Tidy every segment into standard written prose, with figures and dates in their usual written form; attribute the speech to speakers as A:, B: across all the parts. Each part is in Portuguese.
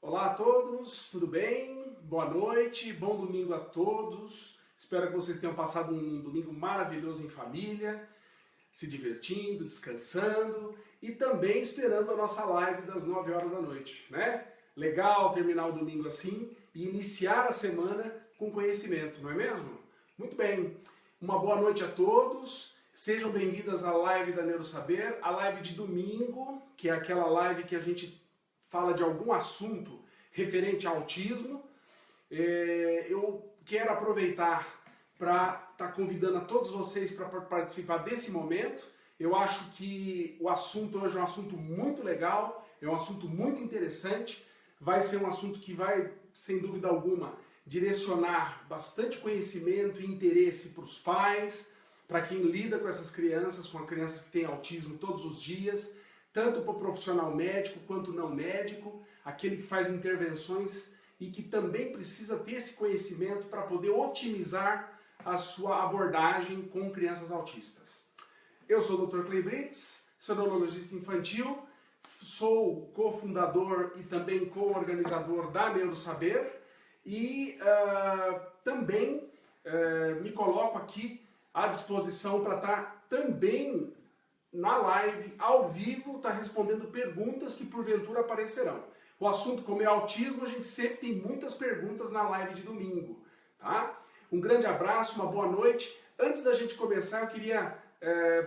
A: Olá a todos, tudo bem? Boa noite, bom domingo a todos. Espero que vocês tenham passado um domingo maravilhoso em família, se divertindo, descansando e também esperando a nossa live das 9 horas da noite, né? Legal terminar o domingo assim e iniciar a semana com conhecimento, não é mesmo? Muito bem, uma boa noite a todos. Sejam bem-vindas à live da Neurosaber, a live de domingo, que é aquela live que a gente fala de algum assunto referente ao autismo. Eu quero aproveitar para estar convidando a todos vocês para participar desse momento. Eu acho que o assunto hoje é um assunto muito legal, é um assunto muito interessante, vai ser um assunto que vai, sem dúvida alguma, direcionar bastante conhecimento e interesse para os pais, para quem lida com essas crianças, com crianças que têm autismo todos os dias, tanto para o profissional médico quanto não médico, aquele que faz intervenções e que também precisa ter esse conhecimento para poder otimizar a sua abordagem com crianças autistas. Eu sou o Dr. Clay Brits, sou neurologista infantil, sou cofundador e também co-organizador da Neurosaber e também me coloco aqui à disposição para estar também na live, ao vivo, está respondendo perguntas que porventura aparecerão. O assunto, como é autismo, a gente sempre tem muitas perguntas na live de domingo, tá? Um grande abraço, uma boa noite. Antes da gente começar, eu queria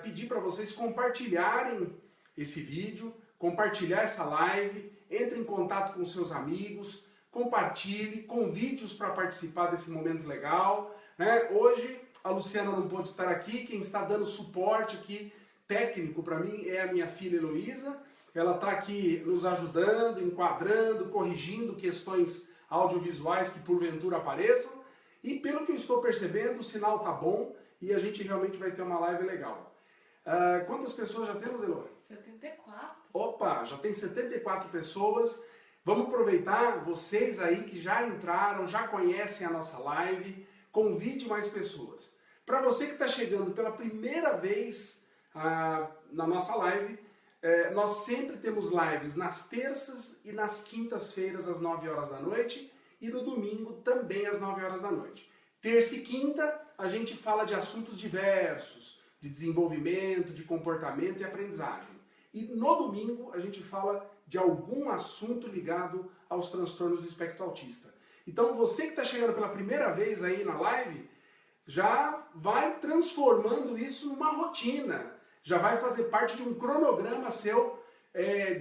A: pedir para vocês compartilharem esse vídeo, compartilhar essa live, entre em contato com seus amigos, compartilhe, convide-os para participar desse momento legal, né? Hoje a Luciana não pôde estar aqui, quem está dando suporte aqui técnico para mim é a minha filha Heloísa. Ela está aqui nos ajudando, enquadrando, corrigindo questões audiovisuais que porventura apareçam. E pelo que eu estou percebendo, o sinal está bom e a gente realmente vai ter uma live legal. Quantas pessoas já temos, Elo?
B: 74.
A: Opa, já tem 74 pessoas. Vamos aproveitar, vocês aí que já entraram, já conhecem a nossa live, convide mais pessoas. Para você que está chegando pela primeira vez na nossa live, nós sempre temos lives nas terças e nas quintas-feiras às 9 horas da noite e no domingo também às 9 horas da noite. Terça e quinta a gente fala de assuntos diversos, de desenvolvimento, de comportamento e aprendizagem. E no domingo a gente fala de algum assunto ligado aos transtornos do espectro autista. Então você que está chegando pela primeira vez aí na live, já vai transformando isso numa rotina. Já vai fazer parte de um cronograma seu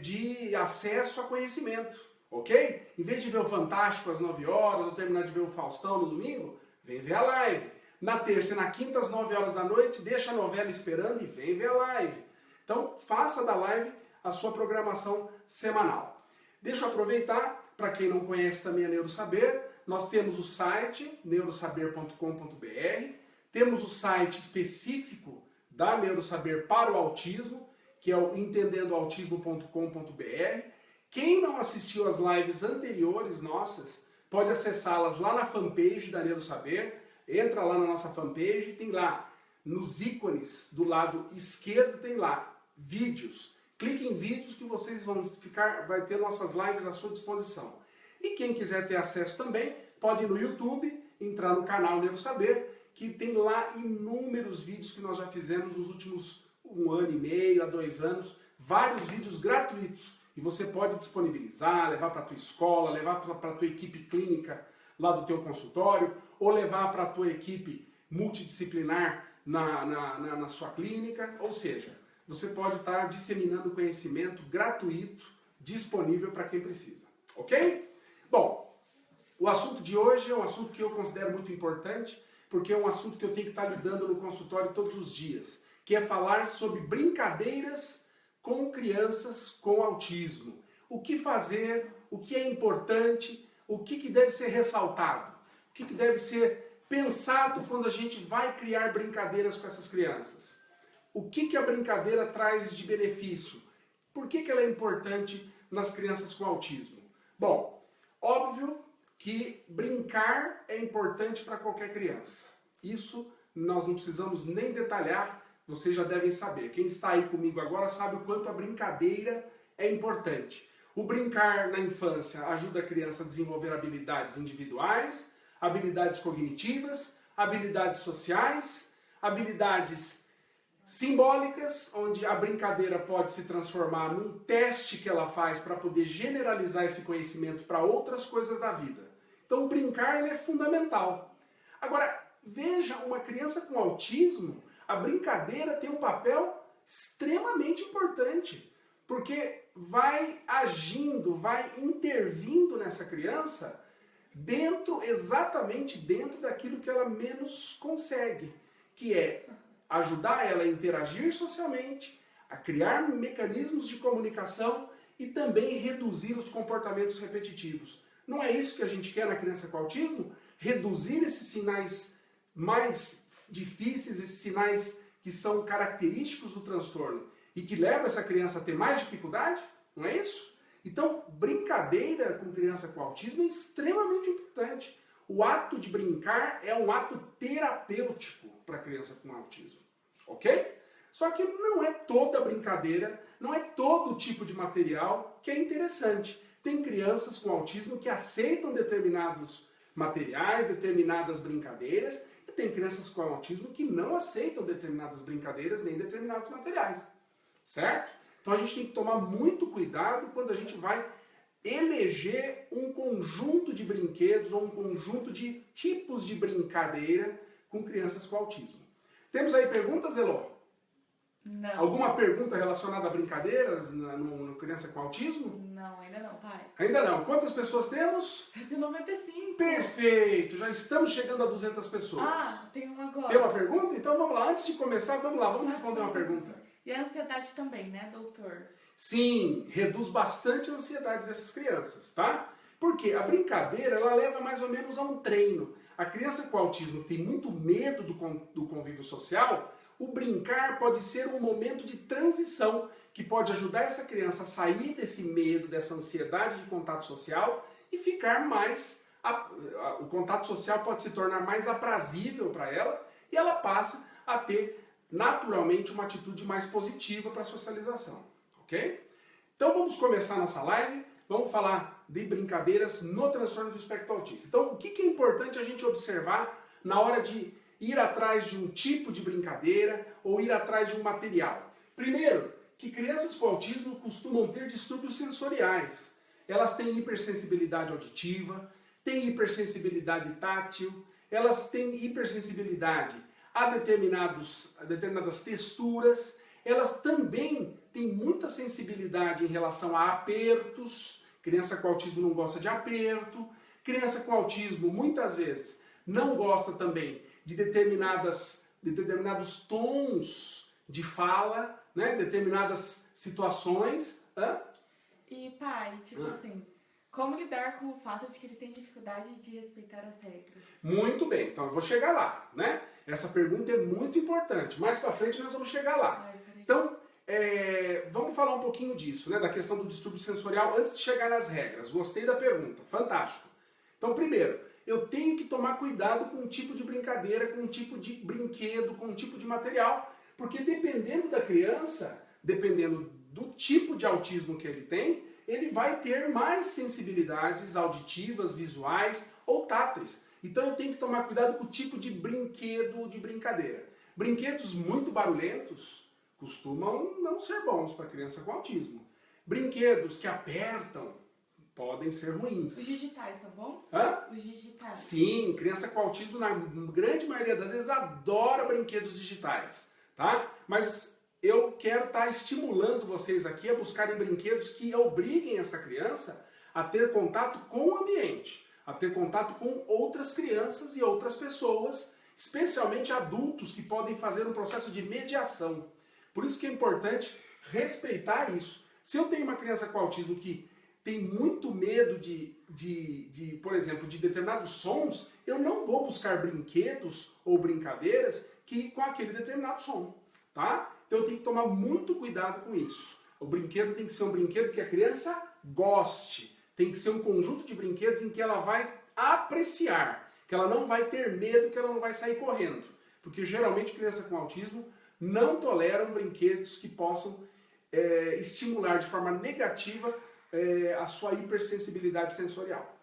A: de acesso a conhecimento, ok? Em vez de ver o Fantástico às 9 horas, ou terminar de ver o Faustão no domingo, vem ver a live. Na terça e na quinta às 9 horas da noite, deixa a novela esperando e vem ver a live. Então, faça da live a sua programação semanal. Deixa eu aproveitar, para quem não conhece também a Neurosaber, nós temos o site neurosaber.com.br, temos o site específico da Neurosaber para o autismo, que é o entendendoautismo.com.br. Quem não assistiu às lives anteriores nossas, pode acessá-las lá na fanpage da Neurosaber. Entra lá na nossa fanpage, tem lá, nos ícones do lado esquerdo, tem lá, vídeos. Clique em vídeos que vocês vai ter nossas lives à sua disposição. E quem quiser ter acesso também, pode ir no YouTube, entrar no canal Neurosaber, que tem lá inúmeros vídeos que nós já fizemos nos últimos 1 ano e meio, a 2 anos, vários vídeos gratuitos. E você pode disponibilizar, levar para a tua escola, levar para a tua equipe clínica lá do teu consultório, ou levar para a tua equipe multidisciplinar na sua clínica. Ou seja, você pode estar disseminando conhecimento gratuito, disponível para quem precisa. Ok? Bom, o assunto de hoje é um assunto que eu considero muito importante, porque é um assunto que eu tenho que estar lidando no consultório todos os dias, que é falar sobre brincadeiras com crianças com autismo. O que fazer, o que é importante, o que deve ser ressaltado, o que deve ser pensado quando a gente vai criar brincadeiras com essas crianças. O que a brincadeira traz de benefício? Por que ela é importante nas crianças com autismo? Bom, óbvio que brincar é importante para qualquer criança. Isso nós não precisamos nem detalhar, vocês já devem saber. Quem está aí comigo agora sabe o quanto a brincadeira é importante. O brincar na infância ajuda a criança a desenvolver habilidades individuais, habilidades cognitivas, habilidades sociais, habilidades simbólicas, onde a brincadeira pode se transformar num teste que ela faz para poder generalizar esse conhecimento para outras coisas da vida. Então o brincar ele é fundamental. Agora, veja, uma criança com autismo, a brincadeira tem um papel extremamente importante, porque vai agindo, vai intervindo nessa criança exatamente dentro daquilo que ela menos consegue, que é ajudar ela a interagir socialmente, a criar mecanismos de comunicação e também reduzir os comportamentos repetitivos. Não é isso que a gente quer na criança com autismo? Reduzir esses sinais mais difíceis, esses sinais que são característicos do transtorno e que levam essa criança a ter mais dificuldade? Não é isso? Então, brincadeira com criança com autismo é extremamente importante. O ato de brincar é um ato terapêutico para criança com autismo, ok? Só que não é toda brincadeira, não é todo tipo de material que é interessante. Tem crianças com autismo que aceitam determinados materiais, determinadas brincadeiras, e tem crianças com autismo que não aceitam determinadas brincadeiras nem determinados materiais, certo? Então a gente tem que tomar muito cuidado quando a gente vai eleger um conjunto de brinquedos ou um conjunto de tipos de brincadeira com crianças com autismo. Temos aí perguntas, Elô?
B: Não.
A: Alguma pergunta relacionada a brincadeiras no criança com autismo?
B: Não, ainda não, pai.
A: Ainda não. Quantas pessoas temos?
B: 195.
A: Perfeito! Já estamos chegando a 200 pessoas.
B: Ah, tem uma agora.
A: Tem uma pergunta? Então vamos lá. Antes de começar, vamos lá. Vamos responder uma pergunta.
B: E a ansiedade também, né, doutor?
A: Sim, reduz bastante a ansiedade dessas crianças, tá? Porque a brincadeira, ela leva mais ou menos a um treino. A criança com autismo que tem muito medo do convívio social, o brincar pode ser um momento de transição que pode ajudar essa criança a sair desse medo, dessa ansiedade de contato social e ficar mais... O contato social pode se tornar mais aprazível para ela e ela passa a ter naturalmente uma atitude mais positiva para a socialização, ok? Então vamos começar a nossa live, vamos falar de brincadeiras no transtorno do espectro autista. Então o que é importante a gente observar na hora de ir atrás de um tipo de brincadeira ou ir atrás de um material? Primeiro, que crianças com autismo costumam ter distúrbios sensoriais. Elas têm hipersensibilidade auditiva, têm hipersensibilidade tátil, elas têm hipersensibilidade a determinadas texturas, elas também têm muita sensibilidade em relação a apertos. Criança com autismo não gosta de aperto, criança com autismo muitas vezes não gosta também de determinados tons de fala, né? Determinadas situações.
B: E pai, assim, como lidar com o fato de que eles têm dificuldade de respeitar as regras?
A: Muito bem, então eu vou chegar lá, né? Essa pergunta é muito importante. Mais pra frente nós vamos chegar lá. Então, vamos falar um pouquinho disso, né? Da questão do distúrbio sensorial antes de chegar nas regras. Gostei da pergunta, fantástico. Então, primeiro, eu tenho que tomar cuidado com um tipo de brincadeira, com um tipo de brinquedo, com um tipo de material, porque dependendo da criança, dependendo do tipo de autismo que ele tem, ele vai ter mais sensibilidades auditivas, visuais ou táteis. Então eu tenho que tomar cuidado com o tipo de brinquedo, de brincadeira. Brinquedos muito barulhentos costumam não ser bons para criança com autismo. Brinquedos que apertam podem ser ruins.
B: Os digitais são bons?
A: Os
B: digitais?
A: Sim, criança com autismo, na grande maioria das vezes, adora brinquedos digitais, tá? Mas eu quero estar estimulando vocês aqui a buscarem brinquedos que obriguem essa criança a ter contato com o ambiente, a ter contato com outras crianças e outras pessoas, especialmente adultos que podem fazer um processo de mediação. Por isso que é importante respeitar isso. Se eu tenho uma criança com autismo que tem muito medo por exemplo, de determinados sons, eu não vou buscar brinquedos ou brincadeiras com aquele determinado som, tá? Então eu tenho que tomar muito cuidado com isso. O brinquedo tem que ser um brinquedo que a criança goste. Tem que ser um conjunto de brinquedos em que ela vai apreciar, que ela não vai ter medo, que ela não vai sair correndo. Porque geralmente criança com autismo não toleram brinquedos que possam estimular de forma negativa a sua hipersensibilidade sensorial.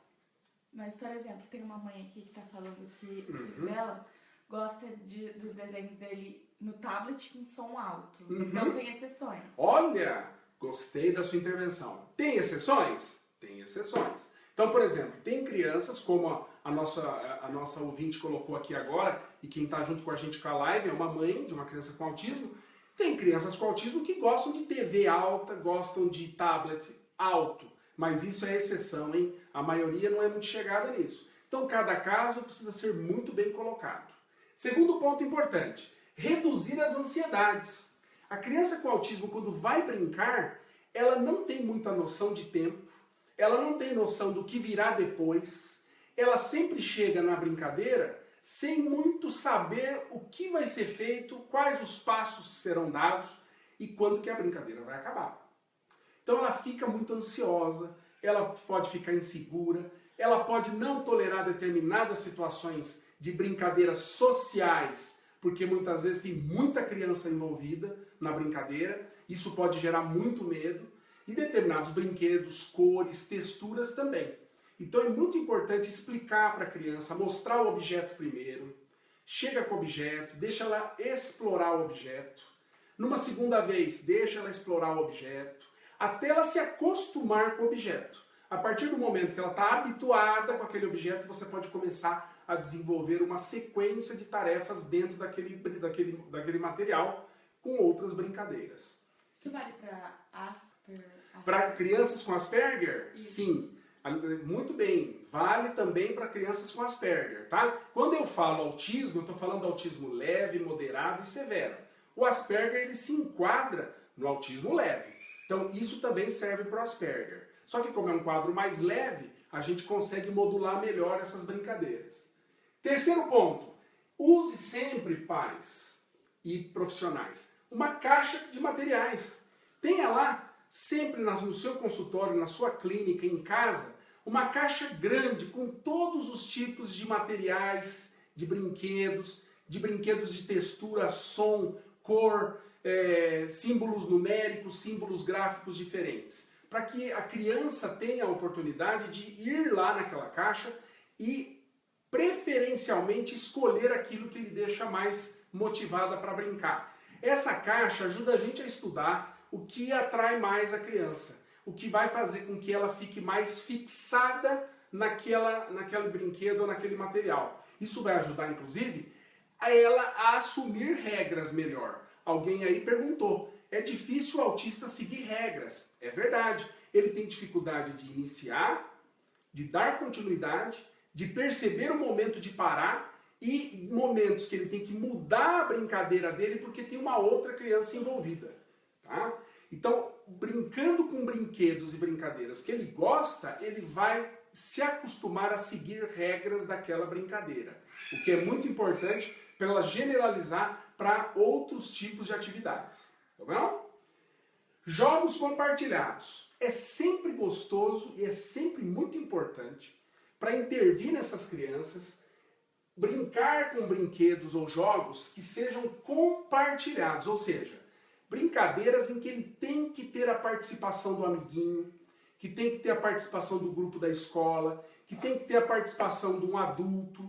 B: Mas, por exemplo, tem uma mãe aqui que tá falando que o filho dela gosta dos desenhos dele no tablet com som alto. Não tem exceções.
A: Olha, gostei da sua intervenção. Tem exceções? Tem exceções. Então, por exemplo, tem crianças, como a nossa ouvinte colocou aqui agora, e quem está junto com a gente com a live é uma mãe de uma criança com autismo. Tem crianças com autismo que gostam de TV alta, gostam de tablet alto. Mas isso é exceção, hein? A maioria não é muito chegada nisso. Então, cada caso precisa ser muito bem colocado. Segundo ponto importante, reduzir as ansiedades. A criança com autismo, quando vai brincar, ela não tem muita noção de tempo, ela não tem noção do que virá depois, ela sempre chega na brincadeira sem muito saber o que vai ser feito, quais os passos que serão dados e quando que a brincadeira vai acabar. Então ela fica muito ansiosa, ela pode ficar insegura, ela pode não tolerar determinadas situações de brincadeiras sociais, porque muitas vezes tem muita criança envolvida na brincadeira, isso pode gerar muito medo, e determinados brinquedos, cores, texturas também. Então é muito importante explicar para a criança, mostrar o objeto primeiro, chega com o objeto, deixa ela explorar o objeto, numa segunda vez, deixa ela explorar o objeto, até ela se acostumar com o objeto. A partir do momento que ela está habituada com aquele objeto, você pode começar a desenvolver uma sequência de tarefas dentro daquele material com outras brincadeiras.
B: Isso vale para Asperger?
A: Para crianças com Asperger?
B: Isso.
A: Sim. Muito bem. Vale também para crianças com Asperger, tá? Quando eu falo autismo, eu estou falando autismo leve, moderado e severo. O Asperger, ele se enquadra no autismo leve. Então, isso também serve para o Asperger. Só que como é um quadro mais leve, a gente consegue modular melhor essas brincadeiras. Terceiro ponto. Use sempre, pais e profissionais, uma caixa de materiais. Tenha lá, sempre no seu consultório, na sua clínica, em casa, uma caixa grande com todos os tipos de materiais, de brinquedos de textura, som, cor, símbolos numéricos, símbolos gráficos diferentes. Para que a criança tenha a oportunidade de ir lá naquela caixa e preferencialmente escolher aquilo que lhe deixa mais motivada para brincar. Essa caixa ajuda a gente a estudar o que atrai mais a criança, o que vai fazer com que ela fique mais fixada naquele brinquedo ou naquele material. Isso vai ajudar, inclusive, a ela a assumir regras melhor. Alguém aí perguntou, é difícil o autista seguir regras? É verdade. Ele tem dificuldade de iniciar, de dar continuidade, de perceber o momento de parar e momentos que ele tem que mudar a brincadeira dele porque tem uma outra criança envolvida. Tá? Então, brincando com brinquedos e brincadeiras que ele gosta, ele vai se acostumar a seguir regras daquela brincadeira. O que é muito importante para ela generalizar para outros tipos de atividades. Tá bom? Jogos compartilhados. É sempre gostoso e é sempre muito importante para intervir nessas crianças, brincar com brinquedos ou jogos que sejam compartilhados, ou seja, brincadeiras em que ele tem que ter a participação do amiguinho, que tem que ter a participação do grupo da escola, que tem que ter a participação de um adulto,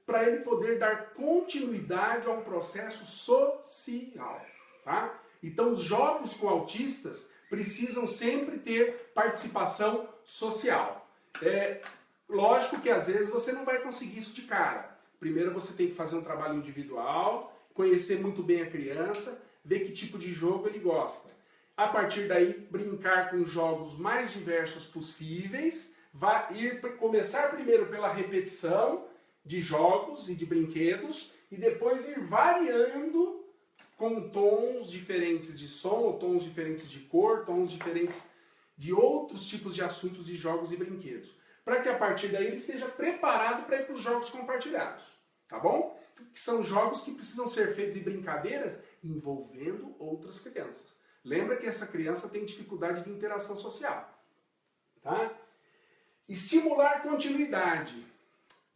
A: para ele poder dar continuidade a um processo social. Tá? Então, os jogos com autistas precisam sempre ter participação social. Lógico que às vezes você não vai conseguir isso de cara. Primeiro você tem que fazer um trabalho individual, conhecer muito bem a criança, ver que tipo de jogo ele gosta. A partir daí, brincar com jogos mais diversos possíveis, começar primeiro pela repetição de jogos e de brinquedos e depois ir variando com tons diferentes de som, ou tons diferentes de cor, tons diferentes de outros tipos de assuntos de jogos e brinquedos. Para que a partir daí ele esteja preparado para ir para os jogos compartilhados. Tá bom? Que são jogos que precisam ser feitos em brincadeiras envolvendo outras crianças. Lembra que essa criança tem dificuldade de interação social. Tá? Estimular continuidade.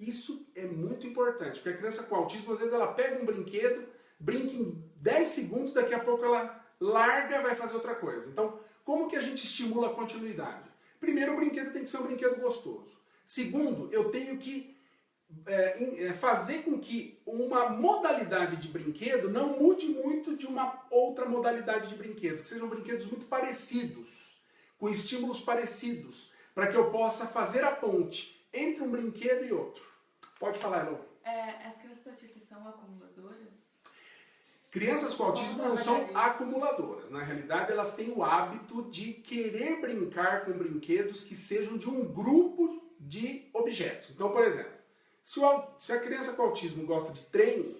A: Isso é muito importante, porque a criança com autismo, às vezes ela pega um brinquedo, brinca em 10 segundos, daqui a pouco ela larga e vai fazer outra coisa. Então, como que a gente estimula a continuidade? Primeiro, o brinquedo tem que ser um brinquedo gostoso. Segundo, eu tenho que fazer com que uma modalidade de brinquedo não mude muito de uma outra modalidade de brinquedo, que sejam brinquedos muito parecidos, com estímulos parecidos, para que eu possa fazer a ponte entre um brinquedo e outro. Pode falar, Elô.
B: As crianças autistas são acumuladoras?
A: Crianças com autismo não são acumuladoras. Na realidade, elas têm o hábito de querer brincar com brinquedos que sejam de um grupo de objetos. Então, por exemplo, se a criança com autismo gosta de trem,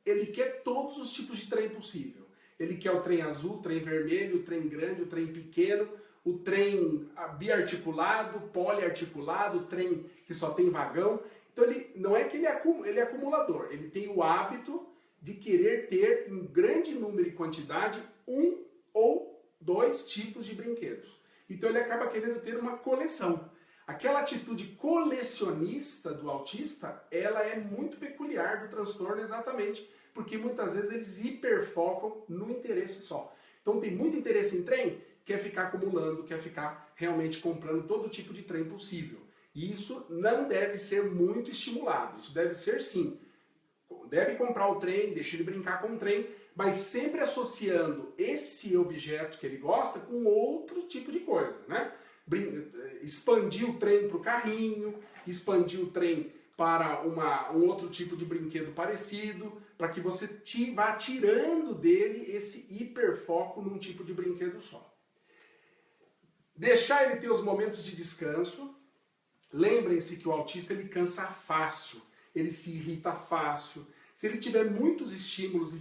A: ele quer todos os tipos de trem possível. Ele quer o trem azul, o trem vermelho, o trem grande, o trem pequeno, o trem biarticulado, poliarticulado, o trem que só tem vagão. Então, não é que ele é acumulador, ele tem o hábito de querer ter em grande número e quantidade um ou dois tipos de brinquedos. Então ele acaba querendo ter uma coleção. Aquela atitude colecionista do autista, ela é muito peculiar do transtorno exatamente, porque muitas vezes eles hiperfocam no interesse só. Então tem muito interesse em trem, quer ficar acumulando, quer ficar realmente comprando todo tipo de trem possível. E isso não deve ser muito estimulado, isso deve ser sim. Deve comprar o trem, deixa ele brincar com o trem, mas sempre associando esse objeto que ele gosta com outro tipo de coisa, né? Expandir o trem para o carrinho, expandir o trem para um outro tipo de brinquedo parecido, para que você vá tirando dele esse hiperfoco num tipo de brinquedo só. Deixar ele ter os momentos de descanso. Lembrem-se que o autista ele cansa fácil, ele se irrita fácil. Se ele tiver muitos estímulos e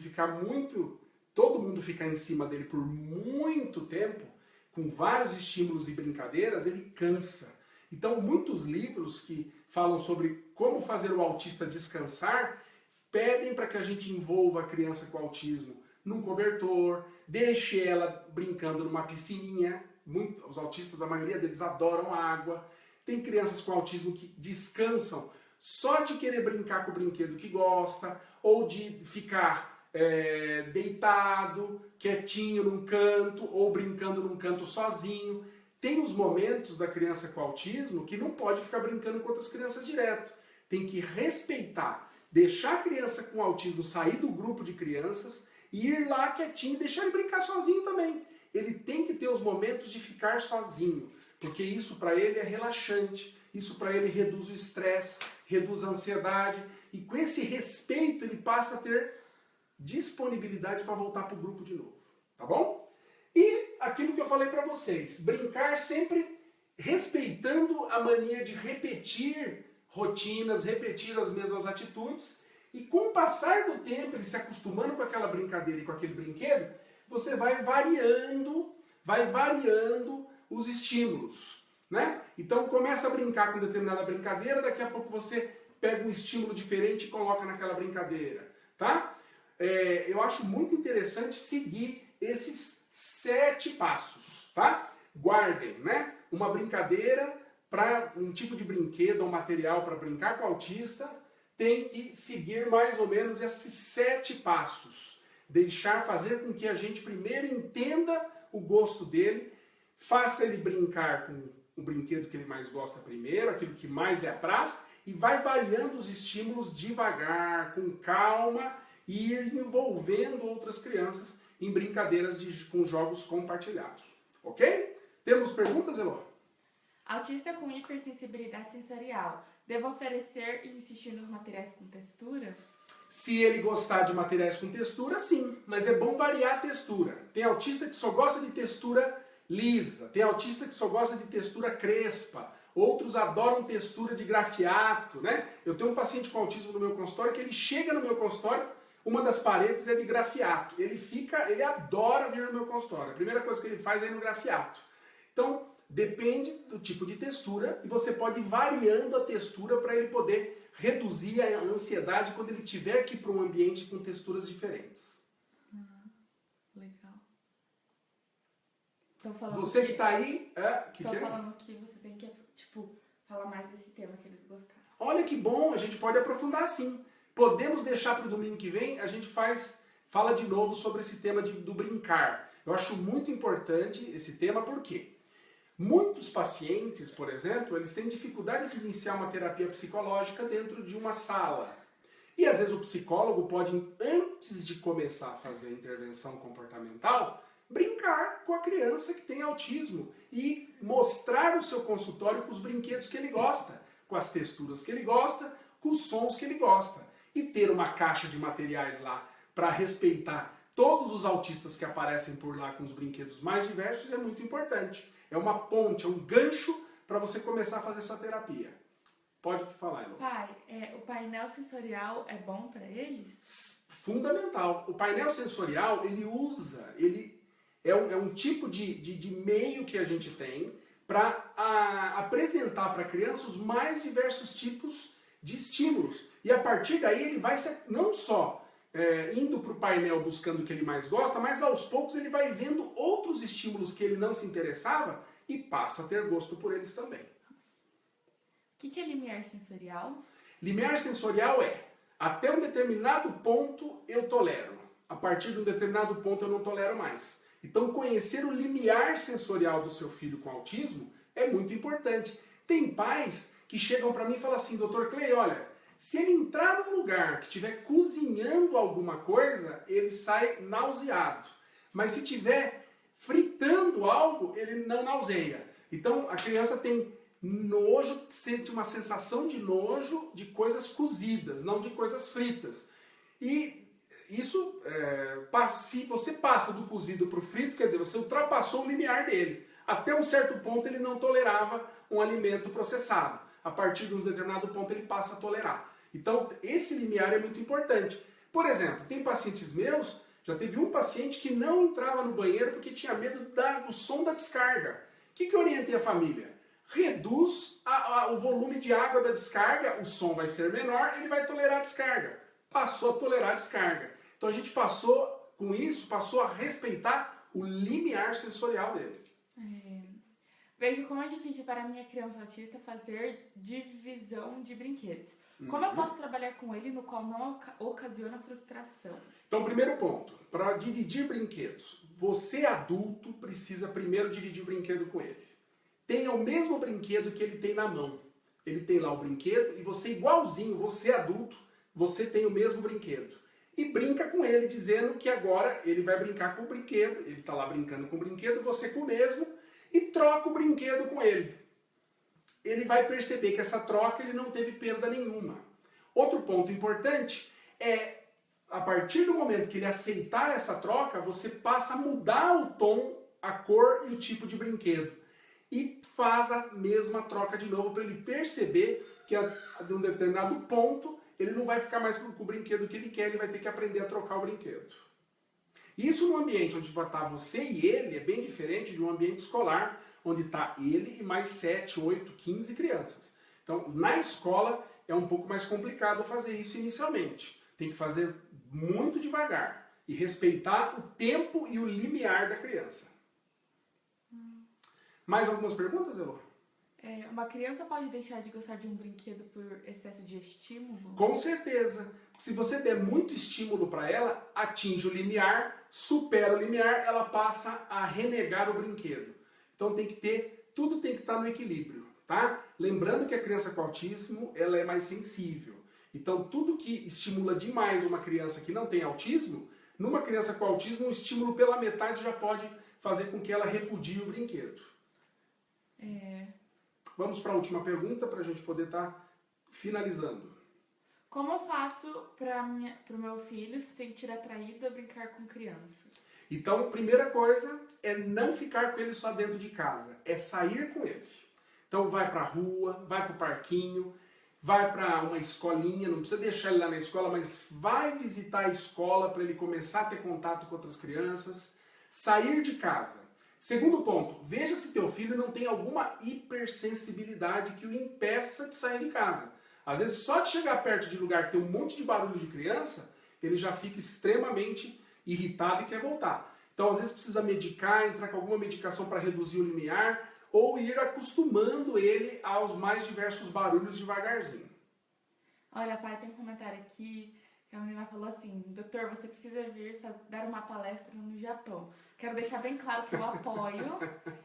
A: todo mundo ficar em cima dele por muito tempo, com vários estímulos e brincadeiras, ele cansa. Então, muitos livros que falam sobre como fazer o autista descansar, pedem para que a gente envolva a criança com autismo num cobertor, deixe ela brincando numa piscininha. Os autistas, a maioria deles adoram água. Tem crianças com autismo que descansam só de querer brincar com o brinquedo que gosta, ou de ficar deitado, quietinho num canto, ou brincando num canto sozinho. Tem os momentos da criança com autismo que não pode ficar brincando com outras crianças direto. Tem que respeitar, deixar a criança com autismo sair do grupo de crianças e ir lá quietinho e deixar ele brincar sozinho também. Ele tem que ter os momentos de ficar sozinho, porque isso para ele é relaxante, isso para ele reduz o estresse, reduz a ansiedade, e com esse respeito ele passa a ter disponibilidade para voltar para o grupo de novo, tá bom? E aquilo que eu falei para vocês, brincar sempre respeitando a mania de repetir rotinas, repetir as mesmas atitudes, e com o passar do tempo, ele se acostumando com aquela brincadeira e com aquele brinquedo, você vai variando os estímulos, né? Então começa a brincar com determinada brincadeira, daqui a pouco você pega um estímulo diferente e coloca naquela brincadeira, tá? Eu acho muito interessante seguir esses 7 passos, tá? Guardem, né? Uma brincadeira para um tipo de brinquedo ou material para brincar com o autista tem que seguir mais ou menos esses 7 passos. Fazer com que a gente primeiro entenda o gosto dele, faça ele brincar com o brinquedo que ele mais gosta primeiro, aquilo que mais lhe apraz, e vai variando os estímulos devagar, com calma, e ir envolvendo outras crianças em brincadeiras com jogos compartilhados. Ok? Temos perguntas, Elô?
B: Autista com hipersensibilidade sensorial, devo oferecer e insistir nos materiais com textura?
A: Se ele gostar de materiais com textura, sim, mas é bom variar a textura. Tem autista que só gosta de textura lisa, tem autista que só gosta de textura crespa, outros adoram textura de grafiato, né? Eu tenho um paciente com autismo no meu consultório que ele chega no meu consultório, uma das paredes é de grafiato. Ele adora vir no meu consultório. A primeira coisa que ele faz é ir no grafiato. Então, depende do tipo de textura e você pode ir variando a textura para ele poder reduzir a ansiedade quando ele tiver que ir para um ambiente com texturas diferentes.
B: Legal. Falando
A: você que está aí...
B: falando que você tem que falar mais desse tema que eles gostaram.
A: Olha que bom, a gente pode aprofundar sim. Podemos deixar para o domingo que vem, a gente fala de novo sobre esse tema do brincar. Eu acho muito importante esse tema, por quê? Muitos pacientes, por exemplo, eles têm dificuldade de iniciar uma terapia psicológica dentro de uma sala. E às vezes o psicólogo pode, antes de começar a fazer a intervenção comportamental, brincar com a criança que tem autismo e mostrar o seu consultório com os brinquedos que ele gosta, com as texturas que ele gosta, com os sons que ele gosta. E ter uma caixa de materiais lá para respeitar todos os autistas que aparecem por lá com os brinquedos mais diversos é muito importante. É uma ponte, é um gancho para você começar a fazer sua terapia. Pode falar, Elô.
B: Pai, o painel sensorial é bom para eles?
A: Fundamental. O painel sensorial, ele é um tipo de meio que a gente tem para apresentar para a criança os mais diversos tipos de estímulos. E a partir daí ele vai não só indo para o painel buscando o que ele mais gosta, mas aos poucos ele vai vendo outros estímulos que ele não se interessava e passa a ter gosto por eles também.
B: O que é limiar sensorial?
A: Limiar sensorial até um determinado ponto eu tolero. A partir de um determinado ponto eu não tolero mais. Então conhecer o limiar sensorial do seu filho com autismo é muito importante. Tem pais que chegam para mim e falam assim, Dr. Clay, olha, se ele entrar num lugar que estiver cozinhando alguma coisa, ele sai nauseado. Mas se estiver fritando algo, ele não nauseia. Então a criança tem nojo, sente uma sensação de nojo de coisas cozidas, não de coisas fritas. E isso, se você passa do cozido para o frito, quer dizer, você ultrapassou o limiar dele. Até um certo ponto ele não tolerava um alimento processado. A partir de um determinado ponto ele passa a tolerar. Então esse limiar é muito importante. Por exemplo, tem pacientes meus, já teve um paciente que não entrava no banheiro porque tinha medo do som da descarga. O que eu orientei a família? Reduz o volume de água da descarga, o som vai ser menor, ele vai tolerar a descarga. Passou a tolerar a descarga. Então a gente passou a respeitar o limiar sensorial dele.
B: Vejo como é difícil para a minha criança autista fazer divisão de brinquedos. Como eu posso trabalhar com ele no qual não ocasiona frustração?
A: Então, primeiro ponto, para dividir brinquedos, você adulto precisa primeiro dividir o brinquedo com ele. Tenha o mesmo brinquedo que ele tem na mão. Ele tem lá o brinquedo e você igualzinho, você adulto, você tem o mesmo brinquedo. E brinca com ele, dizendo que agora ele vai brincar com o brinquedo, ele está lá brincando com o brinquedo, você com o mesmo, e troca o brinquedo com ele. Ele vai perceber que essa troca ele não teve perda nenhuma. Outro ponto importante é, a partir do momento que ele aceitar essa troca, você passa a mudar o tom, a cor e o tipo de brinquedo. E faz a mesma troca de novo para ele perceber que de um determinado ponto ele não vai ficar mais com o brinquedo que ele quer, ele vai ter que aprender a trocar o brinquedo. Isso no ambiente onde vai estar você e ele é bem diferente de um ambiente escolar, onde está ele e mais 7, 8, 15 crianças. Então, na escola é um pouco mais complicado fazer isso inicialmente. Tem que fazer muito devagar e respeitar o tempo e o limiar da criança. Mais algumas perguntas, Elô?
B: Uma criança pode deixar de gostar de um brinquedo por excesso de estímulo?
A: Com certeza. Se você der muito estímulo para ela, atinge o limiar, supera o limiar, ela passa a renegar o brinquedo. Então tudo tem que estar no equilíbrio, tá? Lembrando que a criança com autismo, ela é mais sensível. Então tudo que estimula demais uma criança que não tem autismo, numa criança com autismo, um estímulo pela metade já pode fazer com que ela repudie o brinquedo. Vamos para a última pergunta para a gente poder estar finalizando.
B: Como eu faço para o meu filho se sentir atraído a brincar com crianças?
A: Então, primeira coisa é não ficar com ele só dentro de casa, é sair com ele. Então vai para a rua, vai para o parquinho, vai para uma escolinha, não precisa deixar ele lá na escola, mas vai visitar a escola para ele começar a ter contato com outras crianças. Sair de casa. Segundo ponto, veja se teu filho não tem alguma hipersensibilidade que o impeça de sair de casa. Às vezes só de chegar perto de lugar que tem um monte de barulho de criança, ele já fica extremamente irritado e quer voltar. Então às vezes precisa medicar, entrar com alguma medicação para reduzir o limiar, ou ir acostumando ele aos mais diversos barulhos devagarzinho.
B: Olha, pai, tem um comentário aqui que a menina falou assim: doutor, você precisa vir dar uma palestra no Japão. Quero deixar bem claro que eu apoio.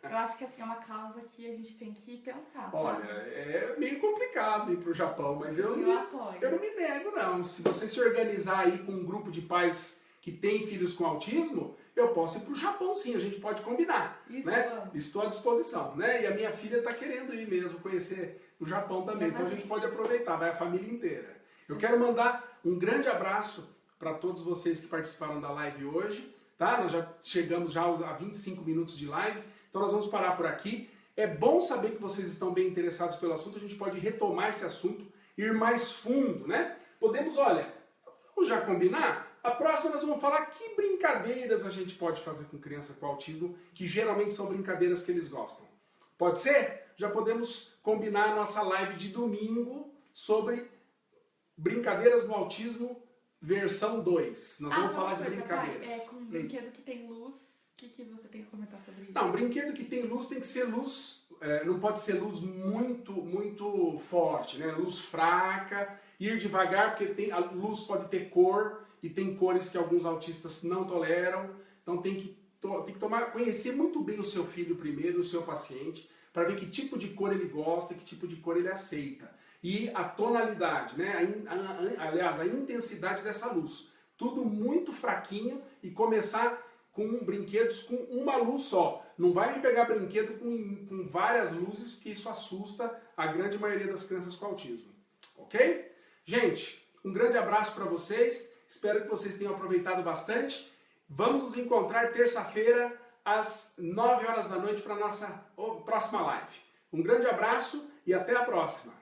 B: Eu acho que assim, é uma causa que a gente tem que pensar.
A: Olha, é meio complicado ir pro Japão, mas eu
B: apoio.
A: não me nego, não. Se você se organizar aí com um grupo de pais que tem filhos com autismo, eu posso ir pro Japão sim, a gente pode combinar.
B: Isso,
A: né? Estou à disposição, né? E a minha filha está querendo ir mesmo, conhecer o Japão também, então a gente pode aproveitar, vai a família inteira. Eu quero mandar um grande abraço para todos vocês que participaram da live hoje. Tá? Nós já chegamos já a 25 minutos de live, então nós vamos parar por aqui. É bom saber que vocês estão bem interessados pelo assunto, a gente pode retomar esse assunto, ir mais fundo, né? Podemos, olha, vamos já combinar? A próxima nós vamos falar que brincadeiras a gente pode fazer com criança com autismo, que geralmente são brincadeiras que eles gostam. Pode ser? Já podemos combinar a nossa live de domingo sobre brincadeiras no autismo versão 2. Nós vamos falar de brincadeiras.
B: Com um brinquedo que tem luz, o que você tem que comentar sobre isso?
A: Não, um brinquedo que tem luz tem que ser luz, não pode ser luz muito forte, né? Luz fraca, ir devagar, porque a luz pode ter cor, e tem cores que alguns autistas não toleram, então tem que conhecer muito bem o seu filho primeiro, o seu paciente, para ver que tipo de cor ele gosta, que tipo de cor ele aceita. E a tonalidade, né? Aliás, a intensidade dessa luz. Tudo muito fraquinho e começar com brinquedos com uma luz só. Não vai me pegar brinquedo com várias luzes, porque isso assusta a grande maioria das crianças com autismo. Ok? Gente, um grande abraço para vocês. Espero que vocês tenham aproveitado bastante. Vamos nos encontrar terça-feira às 9 horas da noite para a nossa próxima live. Um grande abraço e até a próxima.